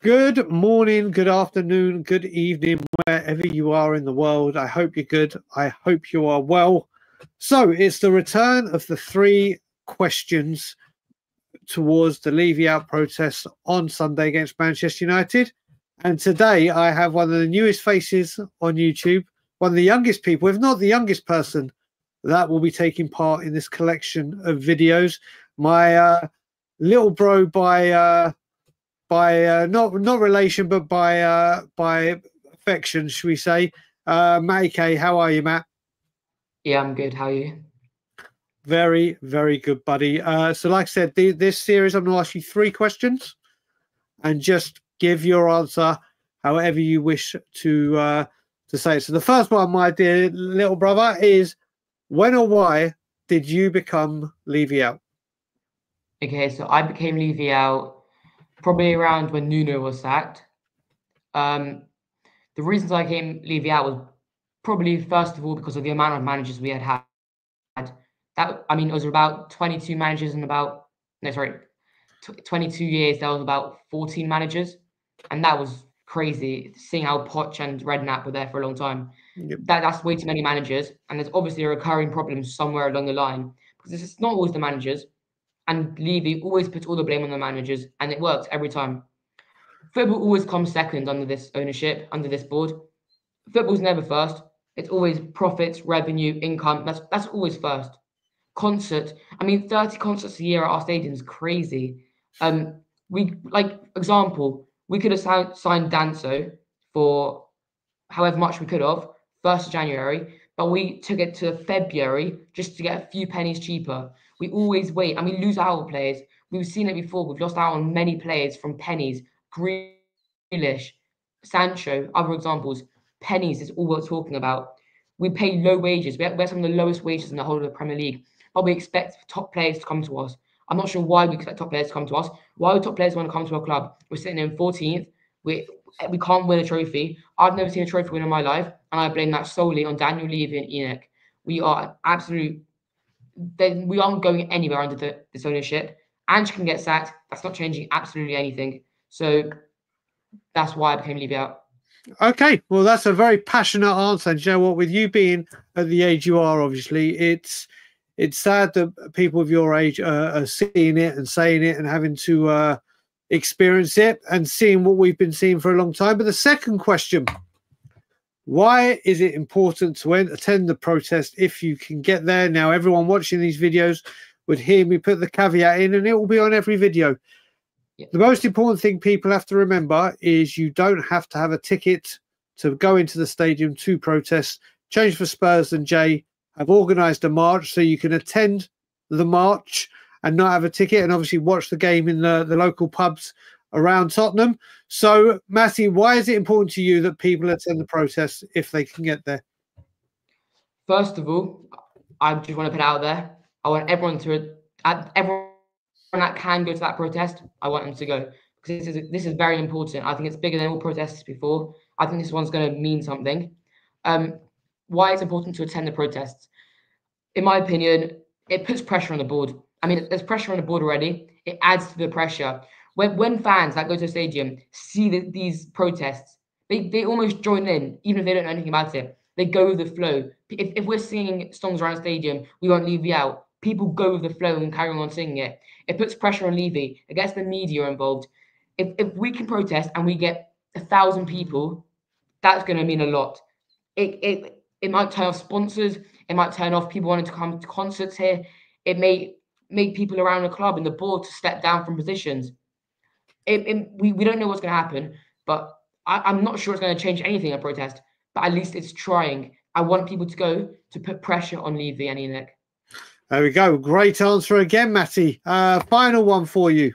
Good morning, good afternoon, good evening, wherever you are in the world. I hope you're good. I hope you are well. So it's the return of the 3 questions towards the Levy Out protest on Sunday against Manchester United. And today I have one of the newest faces on YouTube, one of the youngest people, if not the youngest person, that will be taking part in this collection of videos. My little bro by not relation, but by affection, should we say? Matty K, how are you, Matt? Yeah, I'm good. How are you? Very, very good, buddy. So like I said, this series, I'm going to ask you 3 questions and just give your answer however you wish to say it. So the first one, my dear little brother, is when or why did you become Levy Out? Okay, so I became Levy Out probably around when Nuno was sacked. The reasons I came Levy Out was probably first of all because of the amount of managers we had. That, I mean, it was about 22 managers in 22 years. There was about 14 managers, and that was crazy. Seeing how Poch and Redknapp were there for a long time, Yep. that's way too many managers, and there's obviously a recurring problem somewhere along the line because it's not always the managers. And Levy always puts all the blame on the managers, and it works every time. Football always comes second under this ownership, under this board. Football's never first. It's always profits, revenue, income. That's always first. Concert. I mean, 30 concerts a year at our stadium is crazy. We example, we could have signed Danso for however much we could have, 1st of January, but we took it to February just to get a few pennies cheaper. We always wait and we lose out on players. We've seen it before. We've lost out on many players from pennies. Grealish, Sancho, other examples. Pennies is all we're talking about. We pay low wages. We're some of the lowest wages in the whole of the Premier League, but we expect top players to come to us. I'm not sure why we expect top players to come to us. Why would top players want to come to our club? We're sitting in 14th. We can't win a trophy. I've never seen a trophy win in my life, and I blame that solely on Daniel Levy and ENIC. We are we aren't going anywhere under this ownership. Ange can get sacked. That's not changing absolutely anything. So that's why I became Levy Out. Okay, well, that's a very passionate answer. And you know what? With you being at the age you are, obviously, it's sad that people of your age are seeing it and saying it and having to experience it and seeing what we've been seeing for a long time. But the second question, why is it important to attend the protest if you can get there? Now, everyone watching these videos would hear me put the caveat in, and it will be on every video. Yeah. The most important thing people have to remember is you don't have to have a ticket to go into the stadium to protest. Change for Spurs and Jay have organised a march so you can attend the march and not have a ticket and obviously watch the game in the local pubs around Tottenham. So, Matty, why is it important to you that people attend the protest if they can get there? First of all, I just want to put it out there. I want everyone that can go to that protest, I want them to go because this is very important. I think it's bigger than all protests before. I think this one's going to mean something. Why it's important to attend the protests? In my opinion, it puts pressure on the board. I mean, there's pressure on the board already. It adds to the pressure. When fans that go to the stadium see these protests, they almost join in, even if they don't know anything about it. They go with the flow. If we're singing songs around the stadium, we won't leave you out. People go with the flow and carry on singing it. It puts pressure on Levy. It gets the media involved. If we can protest and we get 1,000 people, that's going to mean a lot. It might turn off sponsors. It might turn off people wanting to come to concerts here. It may make people around the club and the board to step down from positions. We don't know what's going to happen, but I'm not sure it's going to change anything in a protest. But at least it's trying. I want people to go to put pressure on Levy and ENIC. There we go. Great answer again, Matty. Final one for you.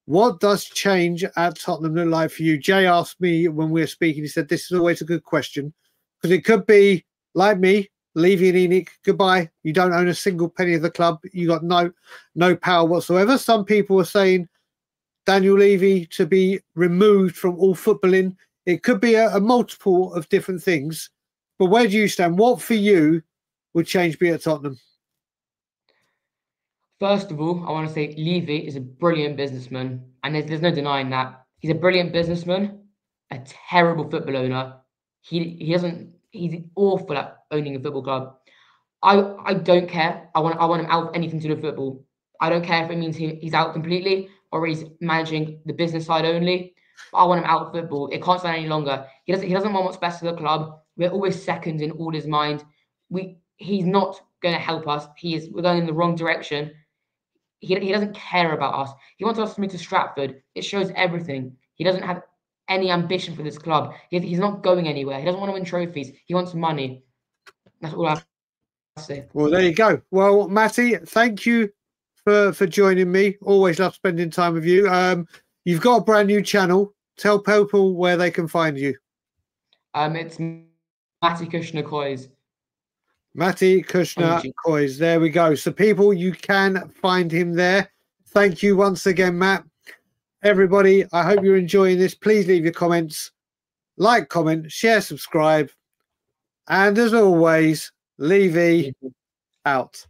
What does change at Tottenham look like for you? Jay asked me when we were speaking, he said, this is always a good question because it could be like me, Levy and ENIC, goodbye. You don't own a single penny of the club. You got no power whatsoever. Some people are saying Daniel Levy to be removed from all footballing. It could be a multiple of different things. But where do you stand? What for you would change be at Tottenham? First of all, I want to say Levy is a brilliant businessman, and there's no denying that. He's a brilliant businessman, a terrible football owner. He's awful at owning a football club. I don't care. I want him out of anything to do with football. I don't care if it means he's out completely or he's managing the business side only. But I want him out of football. It can't stand any longer. He doesn't want what's best for the club. We're always second in all his mind. He's not going to help us. We're going in the wrong direction. He doesn't care about us. He wants us to move to Stratford. It shows everything. He doesn't have any ambition for this club. He's not going anywhere. He doesn't want to win trophies. He wants money. That's all I have to say. Well, there you go. Well, Matty, thank you for joining me. Always love spending time with you. You've got a brand new channel. Tell people where they can find you. It's Matty Kushner Coys. Matty Kushner Coys. There we go. So people, you can find him there. Thank you once again, Matt. Everybody, I hope you're enjoying this. Please leave your comments. Like, comment, share, subscribe. And as always, Levy out.